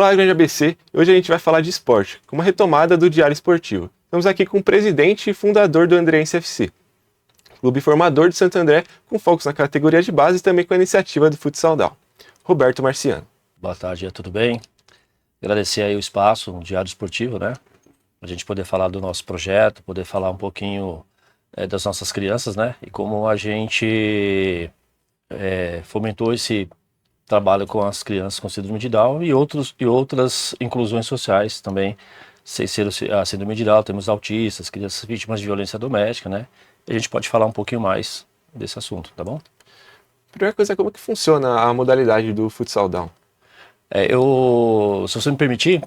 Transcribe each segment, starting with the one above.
Olá, grande ABC! Hoje a gente vai falar de esporte, com uma retomada do Diário Esportivo. Estamos aqui com o presidente e fundador do Andreense FC, clube formador de Santo André, com focos na categoria de base e também com a iniciativa do Futsal Down. Roberto Marciano. Boa tarde, tudo bem? Agradecer aí o espaço, o Diário Esportivo, né? Pra gente poder falar do nosso projeto, poder falar um pouquinho das nossas crianças, né? E como a gente fomentou esse trabalho com as crianças com síndrome de Down e outras inclusões sociais também, sem ser a síndrome de Down. Temos autistas, crianças vítimas de violência doméstica, né? E a gente pode falar um pouquinho mais desse assunto, tá bom? Primeira coisa, como que funciona a modalidade do Futsal Down? Se você me permitir,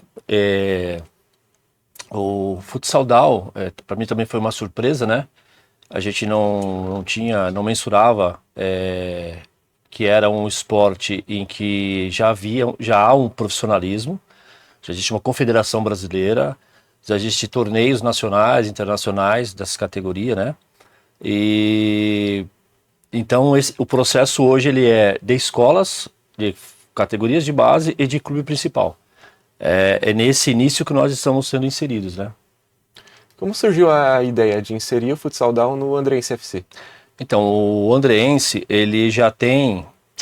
o Futsal Down, para mim também foi uma surpresa, né? A gente não mensurava que era um esporte em que já há um profissionalismo, já existe uma confederação brasileira, já existe torneios nacionais, internacionais dessa categoria, né? E então o processo hoje ele é de escolas, de categorias de base e de clube principal. É nesse início que nós estamos sendo inseridos, né? Como surgiu a ideia de inserir o Futsal Down no Andreense FC? Então, o Andreense,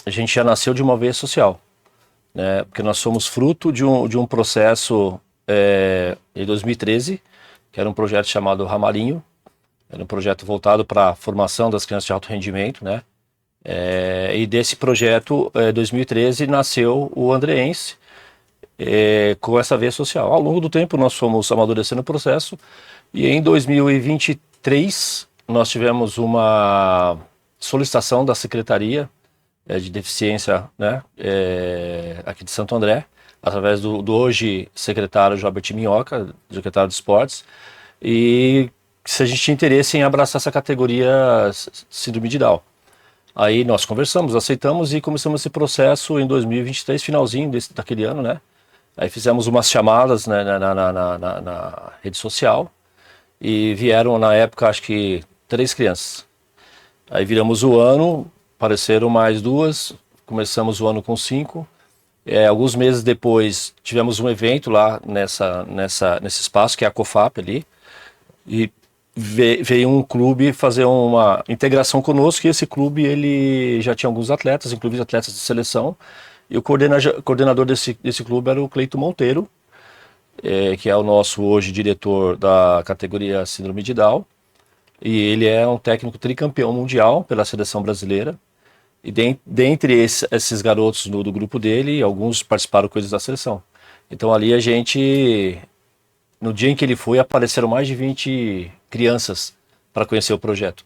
a gente já nasceu de uma veia social, né? Porque nós somos fruto de um processo em 2013, que era um projeto chamado Ramarinho, era um projeto voltado para a formação das crianças de alto rendimento, né? E desse projeto, 2013, nasceu o Andreense, com essa veia social. Ao longo do tempo, nós fomos amadurecendo o processo, e em 2023, nós tivemos uma solicitação da Secretaria de Deficiência, né, aqui de Santo André, através do hoje secretário Jorbert Minhoca, secretário de Esportes, e se a gente tinha interesse em abraçar essa categoria síndrome de Down. Aí nós conversamos, aceitamos e começamos esse processo em 2023, finalzinho daquele ano, né? Aí fizemos umas chamadas, né, na rede social e vieram na época acho que 3 crianças. Aí viramos o ano, apareceram mais 2, começamos o ano com 5. Alguns meses depois tivemos um evento lá nesse espaço que é a COFAP ali, e veio um clube fazer uma integração conosco, e esse clube ele já tinha alguns atletas, inclusive atletas de seleção, e o coordenador desse clube era o Cleiton Monteiro, que é o nosso hoje diretor da categoria Síndrome de Down, e ele é um técnico tricampeão mundial pela seleção brasileira, e dentre esses garotos do grupo dele, alguns participaram coisas da seleção. Então ali no dia em que ele foi, apareceram mais de 20 crianças para conhecer o projeto,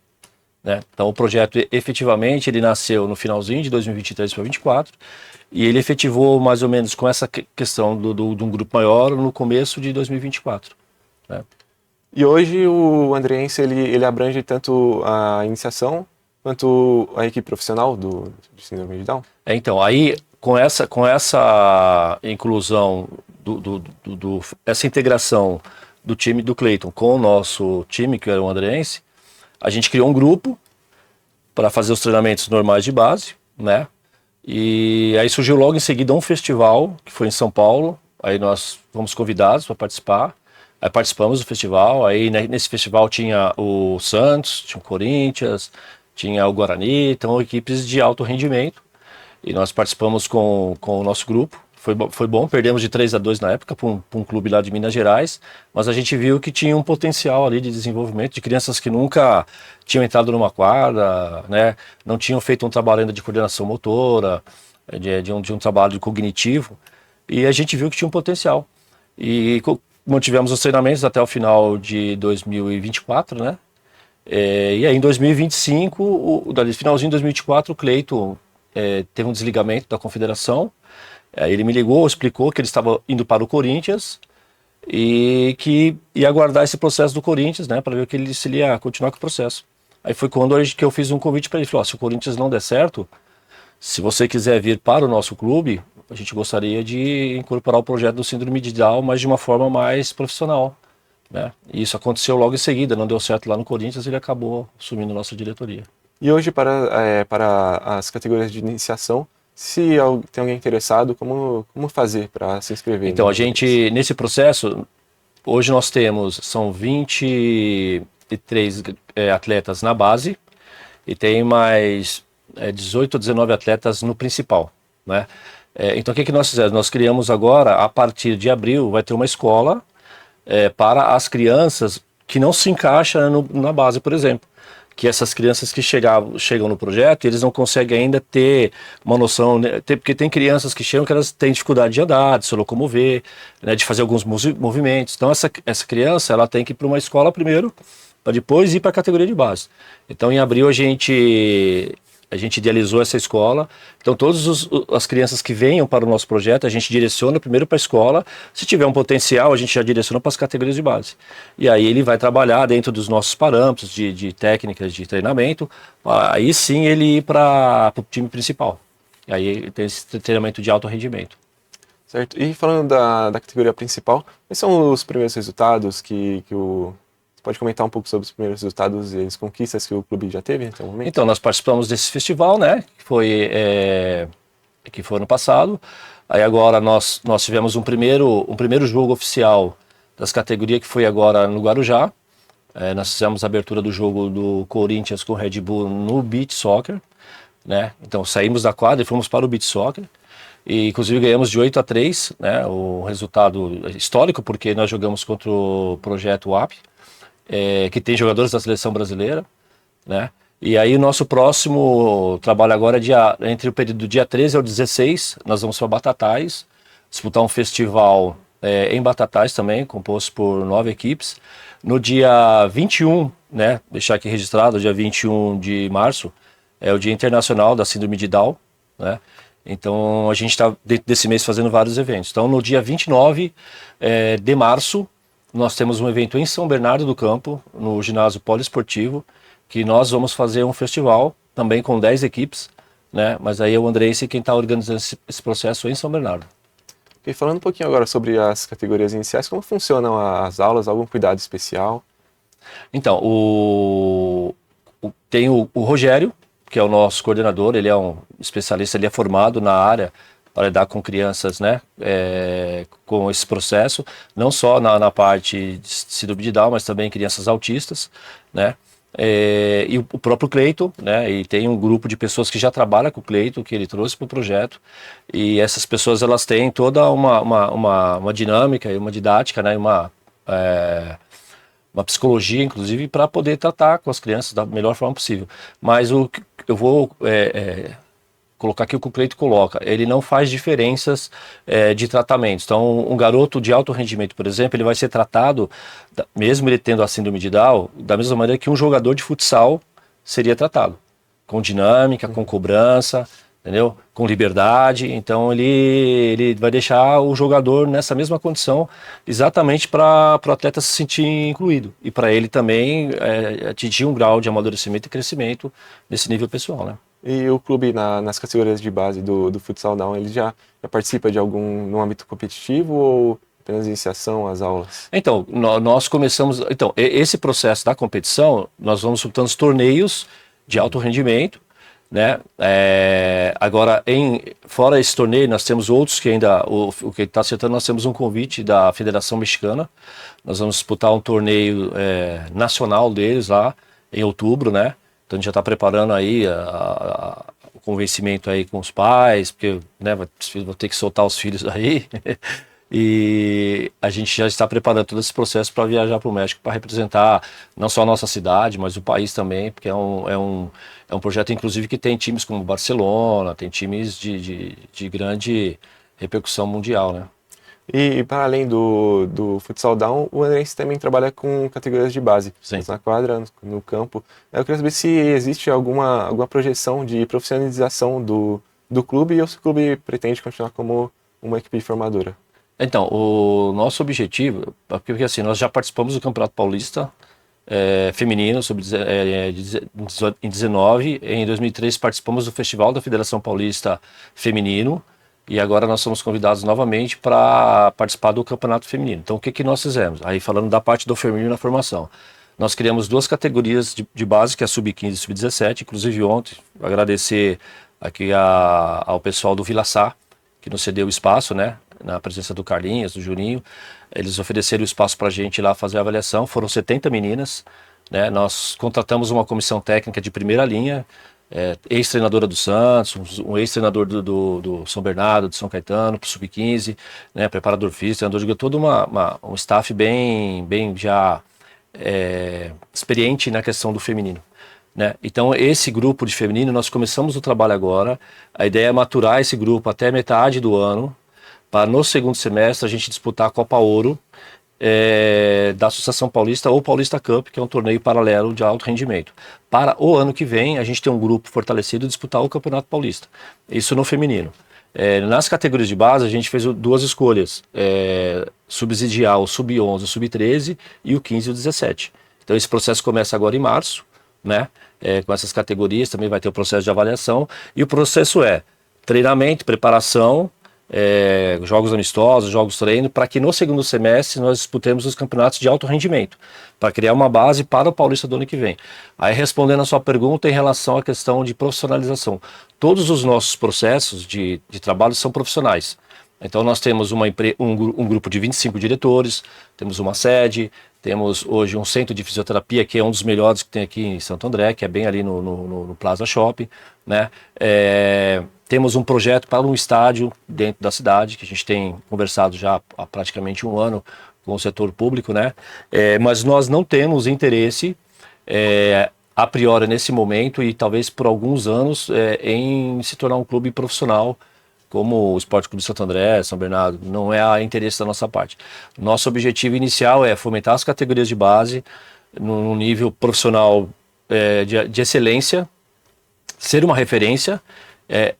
né? Então o projeto, efetivamente, ele nasceu no finalzinho de 2023 para 2024, e ele efetivou mais ou menos com essa questão de um grupo maior no começo de 2024, né? E hoje o Andreense ele abrange tanto a iniciação quanto a equipe profissional de síndrome de Down? Então, aí com essa inclusão, essa integração do time do Cleiton com o nosso time, que era o Andreense, a gente criou um grupo para fazer os treinamentos normais de base, né? E aí surgiu logo em seguida um festival, que foi em São Paulo, aí nós fomos convidados para participar, aí participamos do festival, aí nesse festival tinha o Santos, tinha o Corinthians, tinha o Guarani, então equipes de alto rendimento, e nós participamos com o nosso grupo. Foi bom, perdemos de 3-2 na época para um clube lá de Minas Gerais, mas a gente viu que tinha um potencial ali de desenvolvimento de crianças que nunca tinham entrado numa quadra, né? Não tinham feito um trabalho ainda de coordenação motora, de um trabalho cognitivo, e a gente viu que tinha um potencial. E mantivemos os treinamentos até o final de 2024, né? E aí em 2025, finalzinho de 2024, o Cleiton teve um desligamento da confederação. Ele me ligou, explicou que ele estava indo para o Corinthians e que ia aguardar esse processo do Corinthians, né, para ver se ele ia continuar com o processo. Aí foi quando que eu fiz um convite para ele. Falou: se o Corinthians não der certo, se você quiser vir para o nosso clube, a gente gostaria de incorporar o projeto do Síndrome de Down, mas de uma forma mais profissional, né? E isso aconteceu logo em seguida, não deu certo lá no Corinthians, ele acabou assumindo nossa diretoria. E hoje, para as categorias de iniciação, tem alguém interessado, como fazer para se inscrever? Então, a gente, nesse processo, hoje nós temos, são 23 atletas na base e tem mais 18 ou 19 atletas no principal, né? Então, o que nós fizemos? Nós criamos agora, a partir de abril, vai ter uma escola para as crianças que não se encaixam na base, por exemplo. Que essas crianças que chegam no projeto, eles não conseguem ainda ter uma noção, né? Porque tem crianças que chegam que elas têm dificuldade de andar, de se locomover, né, de fazer alguns movimentos. Então essa criança, ela tem que ir para uma escola primeiro, para depois ir para a categoria de base. Então em abril a gente idealizou essa escola. Então todas as crianças que venham para o nosso projeto, a gente direciona primeiro para a escola. Se tiver um potencial, a gente já direciona para as categorias de base. E aí ele vai trabalhar dentro dos nossos parâmetros de técnicas de treinamento. Aí sim ele ir para o time principal. E aí tem esse treinamento de alto rendimento. Certo. E falando da categoria principal, quais são os primeiros resultados Você pode comentar um pouco sobre os primeiros resultados e as conquistas que o clube já teve até o momento? Então, nós participamos desse festival, né? Que foi ano passado. Aí agora nós tivemos um primeiro jogo oficial das categorias, que foi agora no Guarujá. Nós fizemos a abertura do jogo do Corinthians com o Red Bull no Beach Soccer, né? Então saímos da quadra e fomos para o Beach Soccer. E inclusive ganhamos de 8-3, né? O resultado histórico, porque nós jogamos contra o projeto WAP, que tem jogadores da seleção brasileira, né? E aí o nosso próximo trabalho agora é entre o período do dia 13 ao 16, nós vamos para Batatais, disputar um festival em Batatais também, composto por 9 equipes. No dia 21, né, deixar aqui registrado, dia 21 de março, é o Dia Internacional da Síndrome de Down, né? Então a gente está dentro desse mês fazendo vários eventos. Então no dia 29 de março, nós temos um evento em São Bernardo do Campo, no ginásio poliesportivo, que nós vamos fazer um festival, também com 10 equipes, né? Mas aí é o Andrense quem está organizando esse processo em São Bernardo. E falando um pouquinho agora sobre as categorias iniciais, como funcionam as aulas, algum cuidado especial? Então, tem o Rogério, que é o nosso coordenador, ele é um especialista, ele é formado na área para lidar com crianças, né, com esse processo, não só na parte de síndrome de Down, mas também crianças autistas, né, e o próprio Cleiton, né, e tem um grupo de pessoas que já trabalha com o Cleiton, que ele trouxe para o projeto, e essas pessoas, elas têm toda uma dinâmica e uma didática, né, uma psicologia, inclusive, para poder tratar com as crianças da melhor forma possível. Mas eu vou colocar aqui o que o Cleiton coloca, ele não faz diferenças de tratamentos. Então, um garoto de alto rendimento, por exemplo, ele vai ser tratado, mesmo ele tendo a síndrome de Down, da mesma maneira que um jogador de futsal seria tratado, com dinâmica, com cobrança, entendeu? Com liberdade. Então ele vai deixar o jogador nessa mesma condição, exatamente para o atleta se sentir incluído e para ele também atingir um grau de amadurecimento e crescimento nesse nível pessoal, né? E o clube nas categorias de base do futsal down, ele já participa de no âmbito competitivo ou apenas iniciação às aulas? Então, nós começamos... Então, esse processo da competição, nós vamos disputando os torneios de alto rendimento, né? Agora, fora esse torneio, nós temos outros que ainda... O que está acertando, nós temos um convite da Federação Mexicana. Nós vamos disputar um torneio nacional deles lá, em outubro, né? Então a gente já está preparando aí o convencimento aí com os pais, porque, né, vou ter que soltar os filhos aí. E a gente já está preparando todo esse processo para viajar para o México, para representar não só a nossa cidade, mas o país também, porque é um projeto, inclusive, que tem times como Barcelona, tem times de grande repercussão mundial, né? E para além do futsal down, o Andrense também trabalha com categorias de base. Sim. Na quadra, no campo. Eu queria saber se existe alguma projeção de profissionalização do clube ou se o clube pretende continuar como uma equipe formadora. Então, o nosso objetivo, porque assim, nós já participamos do Campeonato Paulista feminino em 19, em 2003 participamos do Festival da Federação Paulista Feminino, e agora nós somos convidados novamente para participar do Campeonato Feminino. Então, o que nós fizemos? Aí, falando da parte do feminino na formação, nós criamos 2 categorias de base, que é a Sub-15 e Sub-17. Inclusive, ontem, agradecer aqui ao pessoal do Vila Sá, que nos cedeu o espaço, né? Na presença do Carlinhos, do Juninho. Eles ofereceram o espaço para a gente ir lá fazer a avaliação. Foram 70 meninas, né? Nós contratamos uma comissão técnica de primeira linha, ex-treinadora do Santos, um ex-treinador do São Bernardo, do São Caetano, para o Sub-15, né? Preparador físico, treinador de jogo, todo um staff bem já experiente na questão do feminino. Né? Então, esse grupo de feminino, nós começamos o trabalho agora. A ideia é maturar esse grupo até metade do ano, para no segundo semestre a gente disputar a Copa Ouro da Associação Paulista ou Paulista Cup, que é um torneio paralelo de alto rendimento. Para o ano que vem, a gente tem um grupo fortalecido e disputar o Campeonato Paulista. Isso no feminino. Nas categorias de base, a gente fez duas escolhas: subsidiar o Sub-11, o Sub-13 e o 15 e o 17. Então, esse processo começa agora em março, né? Com essas categorias também vai ter o processo de avaliação, e o processo é treinamento, preparação, jogos amistosos, jogos treino, para que no segundo semestre nós disputemos os campeonatos de alto rendimento, para criar uma base para o Paulista do ano que vem. Aí, respondendo a sua pergunta em relação à questão de profissionalização, todos os nossos processos de trabalho são profissionais. Então nós temos um grupo de 25 diretores, temos uma sede, temos hoje um centro de fisioterapia, que é um dos melhores que tem aqui em Santo André, que é bem ali no Plaza Shopping, né? Temos um projeto para um estádio dentro da cidade, que a gente tem conversado já há praticamente um ano com o setor público, né? Mas nós não temos interesse, a priori nesse momento, e talvez por alguns anos, em se tornar um clube profissional, como o Esporte Clube Santo André, São Bernardo. Não é interesse da nossa parte. Nosso objetivo inicial é fomentar as categorias de base num nível profissional de excelência, ser uma referência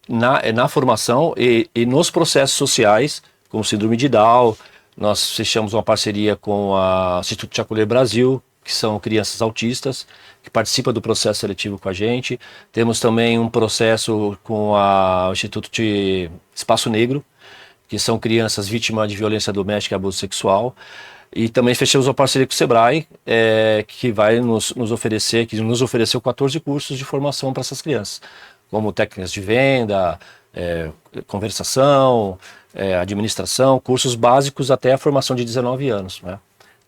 na formação e nos processos sociais, como síndrome de Down. Nós fechamos uma parceria com o Instituto de Acolher Brasil, que são crianças autistas, que participam do processo seletivo com a gente. Temos também um processo com o Instituto de Espaço Negro, que são crianças vítimas de violência doméstica e abuso sexual. E também fechamos uma parceria com o Sebrae, que vai nos ofereceu 14 cursos de formação para essas crianças, como técnicas de venda, conversação, administração, cursos básicos até a formação de 19 anos, né?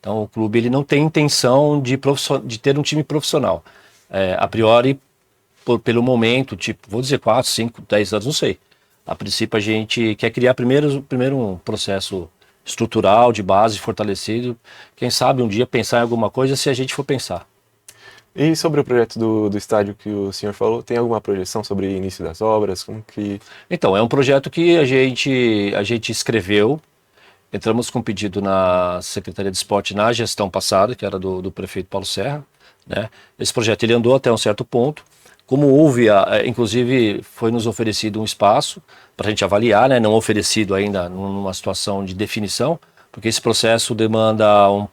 Então, o clube ele não tem intenção de ter um time profissional. A priori, pelo momento, vou dizer 4, 5, 10 anos, não sei. A princípio, a gente quer criar primeiro um processo estrutural, de base, fortalecido. Quem sabe um dia pensar em alguma coisa, se a gente for pensar. E sobre o projeto do estádio que o senhor falou, tem alguma projeção sobre o início das obras? Então, é um projeto que a gente escreveu. Entramos com um pedido na Secretaria de Esporte na gestão passada, que era do prefeito Paulo Serra, né? Esse projeto ele andou até um certo ponto. Como houve, inclusive foi nos oferecido um espaço para a gente avaliar, né? Não oferecido ainda numa situação de definição, porque esse processo demanda um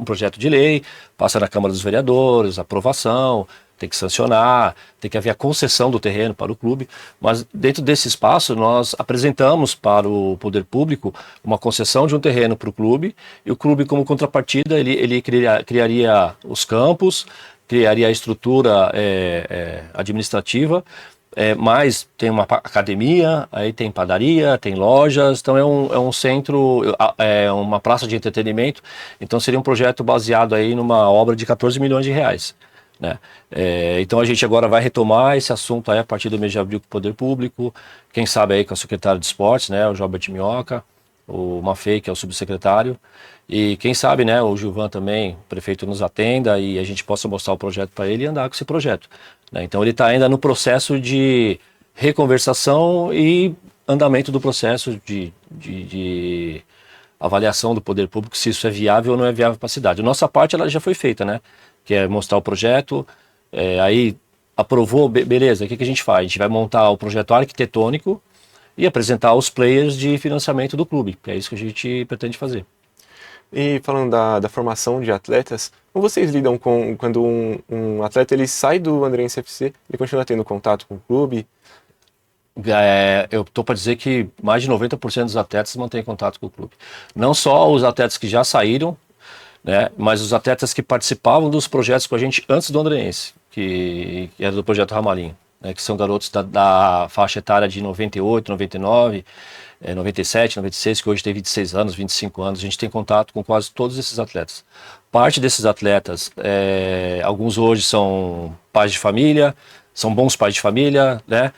projeto de lei, passa na Câmara dos Vereadores, aprovação, tem que sancionar, tem que haver a concessão do terreno para o clube, mas dentro desse espaço nós apresentamos para o poder público uma concessão de um terreno para o clube, e o clube, como contrapartida, ele criaria os campos, criaria a estrutura administrativa, mas tem uma academia, aí tem padaria, tem lojas, então é um centro, uma praça de entretenimento. Então seria um projeto baseado aí numa obra de 14 milhões de reais. Né? Então a gente agora vai retomar esse assunto aí a partir do mês de abril com o Poder Público, quem sabe aí com o secretário de Esportes, né, o Jorbert Minhoca, o Maffei, que é o subsecretário, e quem sabe, né, o Gilvan também, o prefeito, nos atenda e a gente possa mostrar o projeto para ele e andar com esse projeto. Né? Então ele está ainda no processo de reconversação e andamento do processo de avaliação do Poder Público, se isso é viável ou não é viável para a cidade. A nossa parte ela já foi feita, né? Que é mostrar o projeto, aí aprovou, beleza, o que a gente faz? A gente vai montar o projeto arquitetônico e apresentar os players de financiamento do clube, que é isso que a gente pretende fazer. E falando da formação de atletas, como vocês lidam com quando um atleta ele sai do Andreense FC e continua tendo contato com o clube? Eu estou para dizer que mais de 90% dos atletas mantêm contato com o clube. Não só os atletas que já saíram, né, mas os atletas que participavam dos projetos com a gente antes do Andreense, que era do projeto Ramalinho. né, que são garotos da faixa etária de 98, 99, 97, 96, que hoje tem 26 anos, 25 anos. A gente tem contato com quase todos esses atletas. Parte desses atletas, alguns hoje são pais de família, são bons pais de família, né?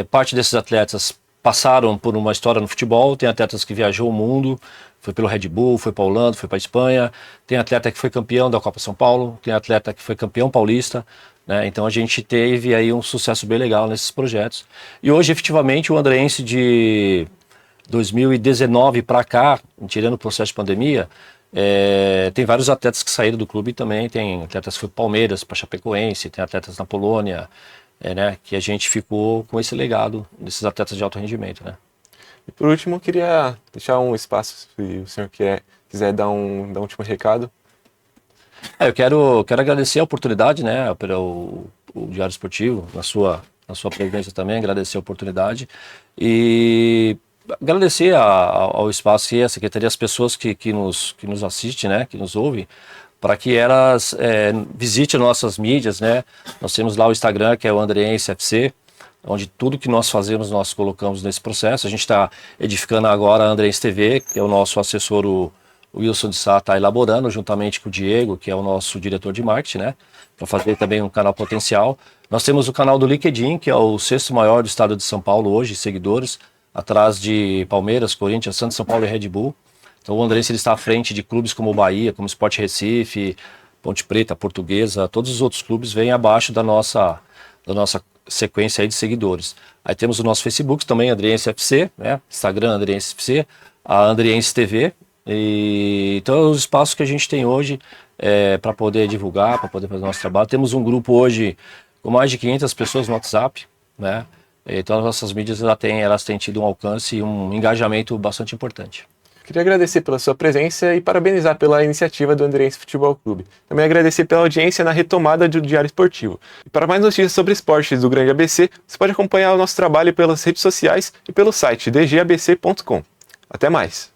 Parte desses atletas passaram por uma história no futebol, tem atletas que viajou o mundo, foi pelo Red Bull, foi para a Holanda, foi para a Espanha, tem atleta que foi campeão da Copa São Paulo, tem atleta que foi campeão paulista, né? Então a gente teve aí um sucesso bem legal nesses projetos. E hoje, efetivamente, o Andreense de 2019 para cá, tirando o processo de pandemia, tem vários atletas que saíram do clube também, tem atletas que foi para Palmeiras, para Chapecoense, tem atletas na Polônia, né, que a gente ficou com esse legado desses atletas de alto rendimento, né. E por último, eu queria deixar um espaço, se o senhor quiser dar um último recado. Eu quero agradecer a oportunidade, né, pelo o Diário Esportivo, na sua presença também, agradecer a oportunidade e agradecer ao espaço e à secretaria, as pessoas que nos assistem, né, que nos ouvem, para que elas visitem nossas mídias, né. Nós temos lá o Instagram, que é o Andreense FC, onde tudo que nós fazemos nós colocamos nesse processo. A gente está edificando agora a Andreense TV, que é o nosso assessor, o Wilson de Sá, está elaborando, juntamente com o Diego, que é o nosso diretor de marketing, né, para fazer também um canal potencial. Nós temos o canal do LinkedIn, que é o 6º maior do estado de São Paulo hoje, seguidores, atrás de Palmeiras, Corinthians, Santos, São Paulo e Red Bull. Então o Andreense está à frente de clubes como o Bahia, como o Sport Recife, Ponte Preta, Portuguesa, todos os outros clubes vêm abaixo da nossa sequência aí de seguidores. Aí temos o nosso Facebook também, Andreense FC, né? Instagram Andreense FC, a Andreense TV, e então os espaços que a gente tem hoje para poder divulgar, para poder fazer o nosso trabalho. Temos um grupo hoje com mais de 500 pessoas no WhatsApp, né? Então as nossas mídias elas têm tido um alcance e um engajamento bastante importante. Queria agradecer pela sua presença e parabenizar pela iniciativa do Andreense Futebol Clube. Também agradecer pela audiência na retomada do Diário Esportivo. E para mais notícias sobre esportes do Grande ABC, você pode acompanhar o nosso trabalho pelas redes sociais e pelo site dgabc.com. Até mais!